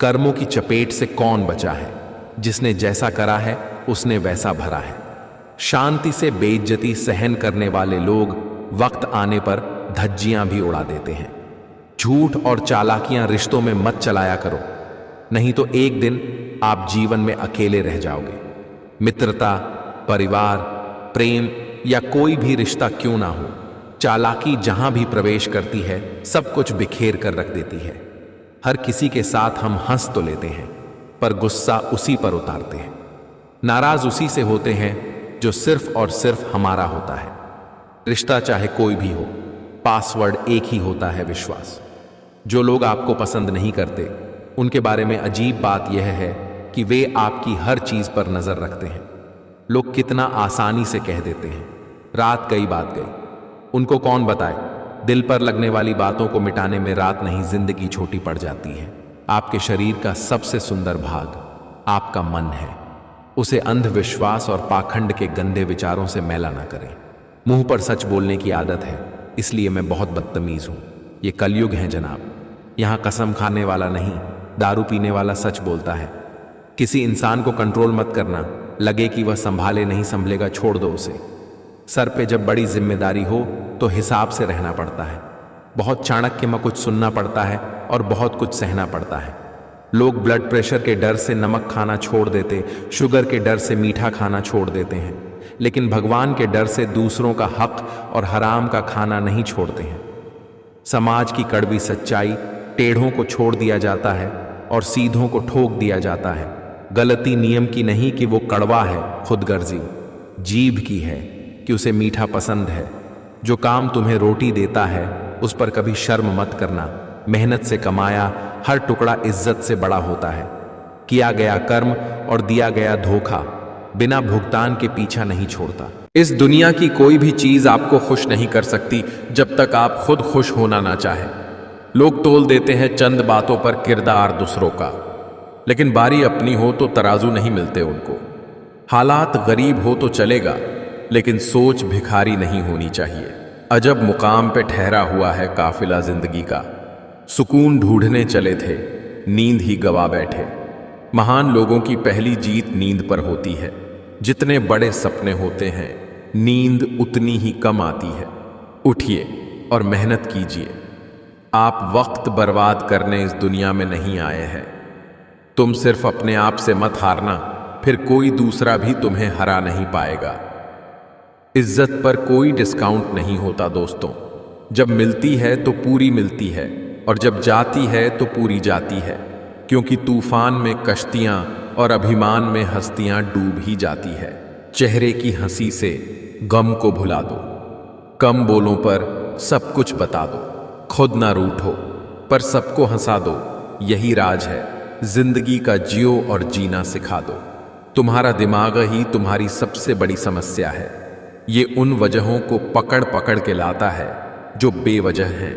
कर्मों की चपेट से कौन बचा है? जिसने जैसा करा है उसने वैसा भरा है। शांति से बेइज्जती सहन करने वाले लोग वक्त आने पर धज्जियां भी उड़ा देते हैं। झूठ और चालाकियां रिश्तों में मत चलाया करो, नहीं तो एक दिन आप जीवन में अकेले रह जाओगे। मित्रता, परिवार, प्रेम या कोई भी रिश्ता क्यों ना हो, चालाकी जहां भी प्रवेश करती है सब कुछ बिखेर कर रख देती है। हर किसी के साथ हम हंस तो लेते हैं, पर गुस्सा उसी पर उतारते हैं। नाराज उसी से होते हैं जो सिर्फ और सिर्फ हमारा होता है। रिश्ता चाहे कोई भी हो, पासवर्ड एक ही होता है, विश्वास। जो लोग आपको पसंद नहीं करते उनके बारे में अजीब बात यह है कि वे आपकी हर चीज पर नजर रखते हैं। लोग कितना आसानी से कह देते हैं, रात गई बात गई। उनको कौन बताए, दिल पर लगने वाली बातों को मिटाने में रात नहीं जिंदगी छोटी पड़ जाती है। आपके शरीर का सबसे सुंदर भाग आपका मन है। उसे अंधविश्वास और पाखंड के गंदे विचारों से मैला ना करें। मुंह पर सच बोलने की आदत है, इसलिए मैं बहुत बदतमीज हूं। ये कलयुग है जनाब, यहां कसम खाने वाला नहीं, दारू पीने वाला सच बोलता है। किसी इंसान को कंट्रोल मत करना, लगे कि वह संभाले नहीं संभलेगा, छोड़ दो उसे। सर पे जब बड़ी जिम्मेदारी हो तो हिसाब से रहना पड़ता है। बहुत चाणक्य में कुछ सुनना पड़ता है और बहुत कुछ सहना पड़ता है। लोग ब्लड प्रेशर के डर से नमक खाना छोड़ देते, शुगर के डर से मीठा खाना छोड़ देते हैं, लेकिन भगवान के डर से दूसरों का हक और हराम का खाना नहीं छोड़ते हैं। समाज की कड़वी सच्चाई, टेढ़ों को छोड़ दिया जाता है और सीधों को ठोक दिया जाता है। गलती नियम की नहीं कि वो कड़वा है, खुदगर्जी जीभ की है कि उसे मीठा पसंद है। जो काम तुम्हें रोटी देता है उस पर कभी शर्म मत करना, मेहनत से कमाया हर टुकड़ा इज्जत से बड़ा होता है। किया गया कर्म और दिया गया धोखा बिना भुगतान के पीछा नहीं छोड़ता। इस दुनिया की कोई भी चीज आपको खुश नहीं कर सकती जब तक आप खुद खुश होना ना चाहे। लोग तोल देते हैं चंद बातों पर किरदार दूसरों का, लेकिन बारी अपनी हो तो तराजू नहीं मिलते उनको। हालात गरीब हो तो चलेगा, लेकिन सोच भिखारी नहीं होनी चाहिए। अजब मुकाम पे ठहरा हुआ है काफिला जिंदगी का। सुकून ढूंढने चले थे, नींद ही गवा बैठे। महान लोगों की पहली जीत नींद पर होती है। जितने बड़े सपने होते हैं, नींद उतनी ही कम आती है। उठिए और मेहनत कीजिए। आप वक्त बर्बाद करने इस दुनिया में नहीं आए हैं। तुम सिर्फ अपने आप से मत हारना, फिर कोई दूसरा भी तुम्हें हरा नहीं पाएगा। इज्जत पर कोई डिस्काउंट नहीं होता दोस्तों। जब मिलती है तो पूरी मिलती है, और जब जाती है तो पूरी जाती है। क्योंकि तूफान में कश्तियां और अभिमान में हस्तियां डूब ही जाती है। चेहरे की हंसी से गम को भुला दो। कम बोलों पर सब कुछ बता दो। खुद ना रूठो पर सबको हंसा दो। यही राज है, जिंदगी का जियो और जीना सिखा दो। तुम्हारा दिमाग ही तुम्हारी सबसे बड़ी समस्या है। ये उन वजहों को पकड़ पकड़ के लाता है जो बेवजह हैं।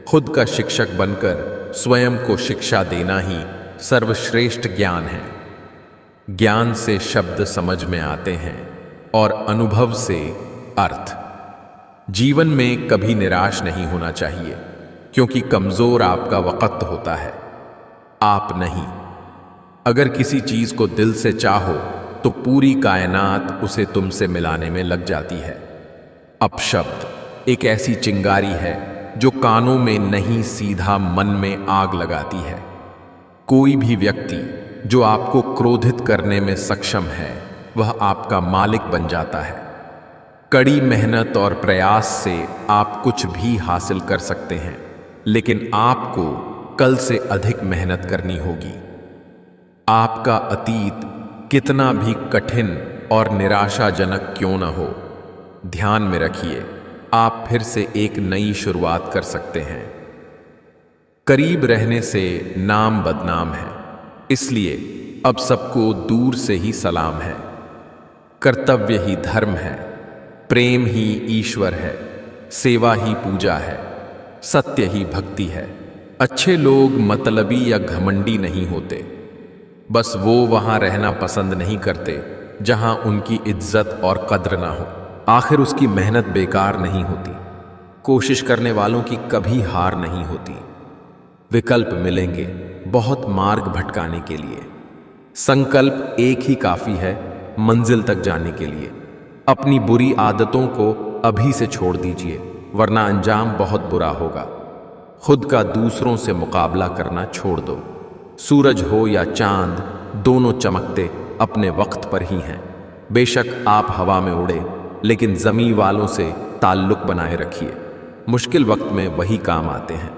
खुद का शिक्षक बनकर स्वयं को शिक्षा देना ही सर्वश्रेष्ठ ज्ञान है। ज्ञान से शब्द समझ में आते हैं और अनुभव से अर्थ। जीवन में कभी निराश नहीं होना चाहिए, क्योंकि कमजोर आपका वक्त होता है, आप नहीं। अगर किसी चीज को दिल से चाहो तो पूरी कायनात उसे तुमसे मिलाने में लग जाती है। अपशब्द एक ऐसी चिंगारी है जो कानों में नहीं सीधा मन में आग लगाती है। कोई भी व्यक्ति जो आपको क्रोधित करने में सक्षम है, वह आपका मालिक बन जाता है। कड़ी मेहनत और प्रयास से आप कुछ भी हासिल कर सकते हैं, लेकिन आपको कल से अधिक मेहनत करनी होगी। आपका अतीत कितना भी कठिन और निराशाजनक क्यों न हो, ध्यान में रखिए, आप फिर से एक नई शुरुआत कर सकते हैं। करीब रहने से नाम बदनाम है, इसलिए अब सबको दूर से ही सलाम है। कर्तव्य ही धर्म है, प्रेम ही ईश्वर है, सेवा ही पूजा है, सत्य ही भक्ति है। अच्छे लोग मतलबी या घमंडी नहीं होते, बस वो वहां रहना पसंद नहीं करते जहां उनकी इज्जत और कद्र ना हो। आखिर उसकी मेहनत बेकार नहीं होती। कोशिश करने वालों की कभी हार नहीं होती। विकल्प मिलेंगे बहुत मार्ग भटकाने के लिए। संकल्प एक ही काफी है मंजिल तक जाने के लिए। अपनी बुरी आदतों को अभी से छोड़ दीजिए, वरना अंजाम बहुत बुरा होगा। खुद का दूसरों से मुकाबला करना छोड़ दो। सूरज हो या चांद, दोनों चमकते अपने वक्त पर ही हैं। बेशक आप हवा में उड़े, लेकिन जमीन वालों से ताल्लुक बनाए रखिए। मुश्किल वक्त में वही काम आते हैं।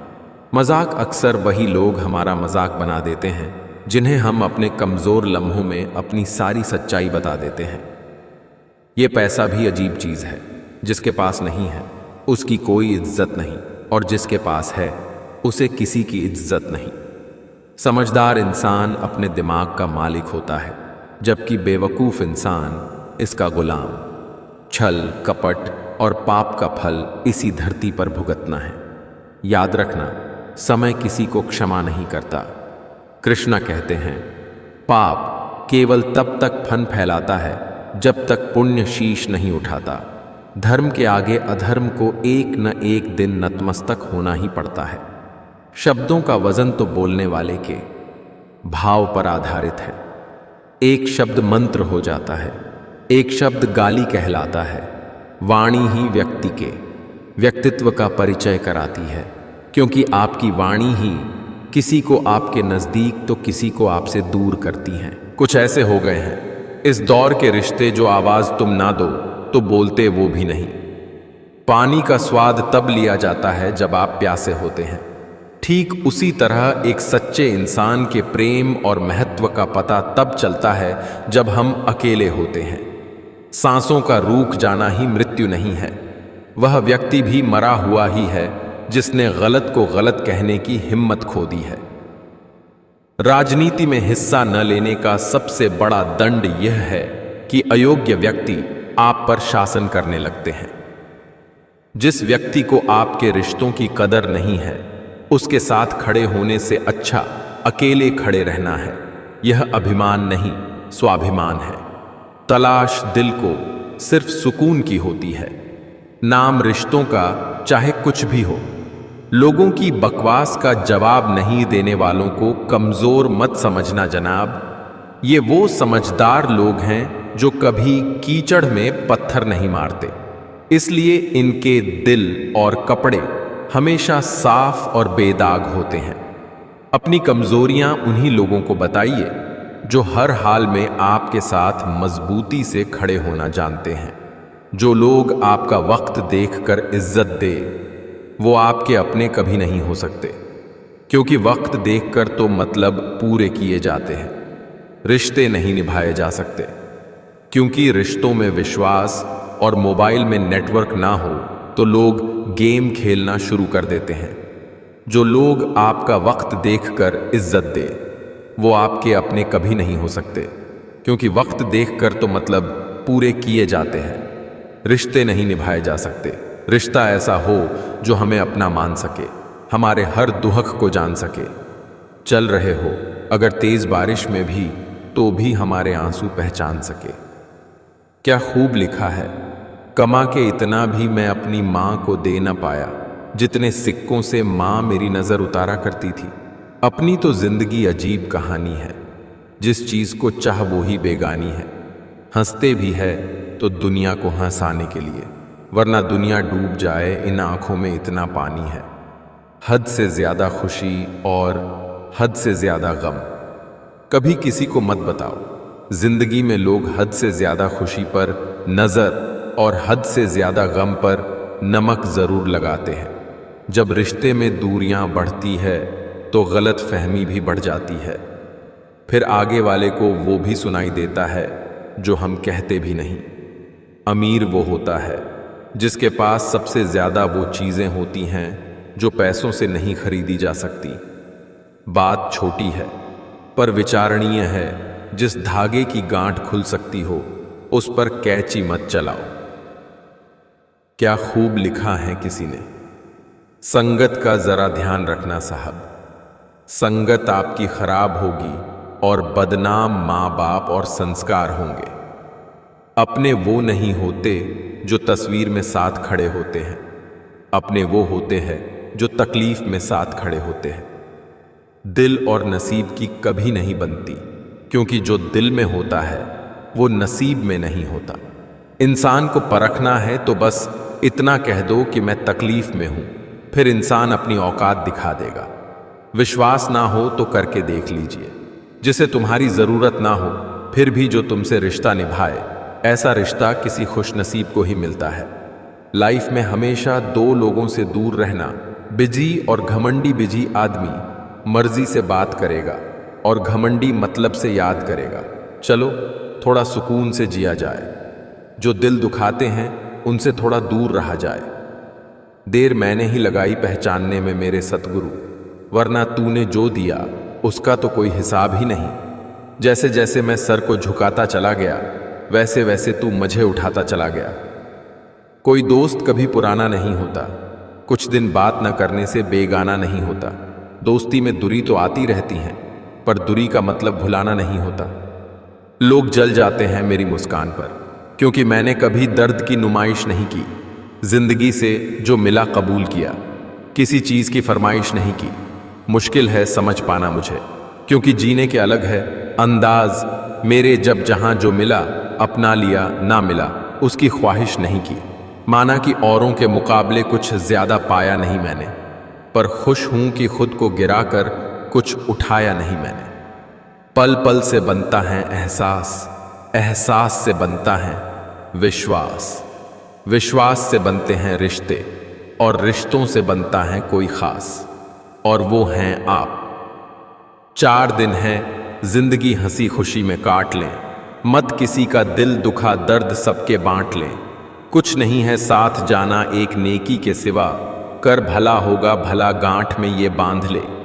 मजाक अक्सर वही लोग हमारा मजाक बना देते हैं जिन्हें हम अपने कमज़ोर लम्हों में अपनी सारी सच्चाई बता देते हैं। ये पैसा भी अजीब चीज़ है। जिसके पास नहीं है उसकी कोई इज्जत नहीं, और जिसके पास है उसे किसी की इज्जत नहीं। समझदार इंसान अपने दिमाग का मालिक होता है, जबकि बेवकूफ़ इंसान इसका गुलाम। छल, कपट और पाप का फल इसी धरती पर भुगतना है। याद रखना, समय किसी को क्षमा नहीं करता। कृष्णा कहते हैं, पाप केवल तब तक फन फैलाता है जब तक पुण्य शीश नहीं उठाता। धर्म के आगे अधर्म को एक न एक दिन नतमस्तक होना ही पड़ता है। शब्दों का वजन तो बोलने वाले के भाव पर आधारित है। एक शब्द मंत्र हो जाता है, एक शब्द गाली कहलाता है। वाणी ही व्यक्ति के व्यक्तित्व का परिचय कराती है, क्योंकि आपकी वाणी ही किसी को आपके नज़दीक तो किसी को आपसे दूर करती हैं। कुछ ऐसे हो गए हैं इस दौर के रिश्ते जो आवाज़ तुम ना दो तो बोलते वो भी नहीं। पानी का स्वाद तब लिया जाता है जब आप प्यासे होते हैं। ठीक उसी तरह एक सच्चे इंसान के प्रेम और महत्व का पता तब चलता है जब हम अकेले होते हैं। सांसों का रूक जाना ही मृत्यु नहीं है, वह व्यक्ति भी मरा हुआ ही है जिसने गलत को गलत कहने की हिम्मत खो दी है। राजनीति में हिस्सा न लेने का सबसे बड़ा दंड यह है कि अयोग्य व्यक्ति आप पर शासन करने लगते हैं। जिस व्यक्ति को आपके रिश्तों की कदर नहीं है, उसके साथ खड़े होने से अच्छा अकेले खड़े रहना है। यह अभिमान नहीं, स्वाभिमान है। तलाश दिल को सिर्फ सुकून की होती है, नाम रिश्तों का चाहे कुछ भी हो। लोगों की बकवास का जवाब नहीं देने वालों को कमजोर मत समझना जनाब। ये वो समझदार लोग हैं जो कभी कीचड़ में पत्थर नहीं मारते, इसलिए इनके दिल और कपड़े हमेशा साफ और बेदाग होते हैं। अपनी कमजोरियां उन्हीं लोगों को बताइए जो हर हाल में आपके साथ मजबूती से खड़े होना जानते हैं। जो लोग आपका वक्त देखकर इज्जत दे, वो आपके अपने कभी नहीं हो सकते, क्योंकि वक्त देखकर तो मतलब पूरे किए जाते हैं, रिश्ते नहीं निभाए जा सकते। क्योंकि रिश्तों में विश्वास और मोबाइल में नेटवर्क ना हो तो लोग गेम खेलना शुरू कर देते हैं। जो लोग आपका वक्त देखकर इज्जत दे, वो आपके अपने कभी नहीं हो सकते, क्योंकि वक्त देखकर तो मतलब पूरे किए जाते हैं, रिश्ते नहीं निभाए जा सकते। रिश्ता ऐसा हो जो हमें अपना मान सके, हमारे हर दुख को जान सके। चल रहे हो अगर तेज बारिश में भी, तो भी हमारे आंसू पहचान सके। क्या खूब लिखा है, कमा के इतना भी मैं अपनी माँ को दे न पाया, जितने सिक्कों से माँ मेरी नजर उतारा करती थी। अपनी तो जिंदगी अजीब कहानी है, जिस चीज को चाह वो ही बेगानी है। हंसते भी है तो दुनिया को हंसाने के लिए, वरना दुनिया डूब जाए इन आंखों में इतना पानी है। हद से ज्यादा खुशी और हद से ज्यादा गम। कभी किसी को मत बताओ, जिंदगी में लोग हद से ज्यादा खुशी पर नजर और हद से ज्यादा गम पर नमक जरूर लगाते हैं। जब रिश्ते में दूरियां बढ़ती है तो गलत फहमी भी बढ़ जाती है, फिर आगे वाले को वो भी सुनाई देता है जो हम कहते भी नहीं। अमीर वो होता है जिसके पास सबसे ज्यादा वो चीजें होती हैं जो पैसों से नहीं खरीदी जा सकती। बात छोटी है पर विचारणीय है, जिस धागे की गांठ खुल सकती हो उस पर कैंची मत चलाओ। क्या खूब लिखा है किसी ने, संगत का जरा ध्यान रखना साहब, संगत आपकी खराब होगी और बदनाम माँ बाप और संस्कार होंगे। अपने वो नहीं होते जो तस्वीर में साथ खड़े होते हैं, अपने वो होते हैं जो तकलीफ में साथ खड़े होते हैं। दिल और नसीब की कभी नहीं बनती, क्योंकि जो दिल में होता है वो नसीब में नहीं होता। इंसान को परखना है तो बस इतना कह दो कि मैं तकलीफ में हूं, फिर इंसान अपनी औकात दिखा देगा। विश्वास ना हो तो करके देख लीजिए। जिसे तुम्हारी जरूरत ना हो फिर भी जो तुमसे रिश्ता निभाए, ऐसा रिश्ता किसी खुशनसीब को ही मिलता है। लाइफ में हमेशा दो लोगों से दूर रहना। बिजी और घमंडी बिजी आदमी मर्जी से बात करेगा और घमंडी मतलब से याद करेगा। चलो थोड़ा सुकून से जिया जाए। जो दिल दुखाते हैं उनसे थोड़ा दूर रहा जाए। देर मैंने ही लगाई पहचानने में मेरे सतगुरु, वरना तूने जो दिया उसका तो कोई हिसाब ही नहीं। जैसे जैसे मैं सर को झुकाता चला गया, वैसे वैसे तू मुझे उठाता चला गया। कोई दोस्त कभी पुराना नहीं होता, कुछ दिन बात न करने से बेगाना नहीं होता। दोस्ती में दूरी तो आती रहती है, पर दूरी का मतलब भुलाना नहीं होता। लोग जल जाते हैं मेरी मुस्कान पर, क्योंकि मैंने कभी दर्द की नुमाइश नहीं की। जिंदगी से जो मिला कबूल किया, किसी चीज की फरमाइश नहीं की। मुश्किल है समझ पाना मुझे, क्योंकि जीने के अलग है अंदाज। मेरे जब जहां जो मिला अपना लिया, ना मिला उसकी ख्वाहिश नहीं की। माना कि औरों के मुकाबले कुछ ज्यादा पाया नहीं मैंने, पर खुश हूं कि खुद को गिराकर कुछ उठाया नहीं मैंने। पल पल से बनता है एहसास, एहसास से बनता है विश्वास, विश्वास से बनते हैं रिश्ते, और रिश्तों से बनता है कोई खास, और वो हैं आप। 4 दिन हैं जिंदगी हंसी खुशी में काट लें, मत किसी का दिल दुखा दर्द सबके बांट लें। कुछ नहीं है साथ जाना एक नेकी के सिवा, कर भला होगा भला गांठ में ये बांध ले।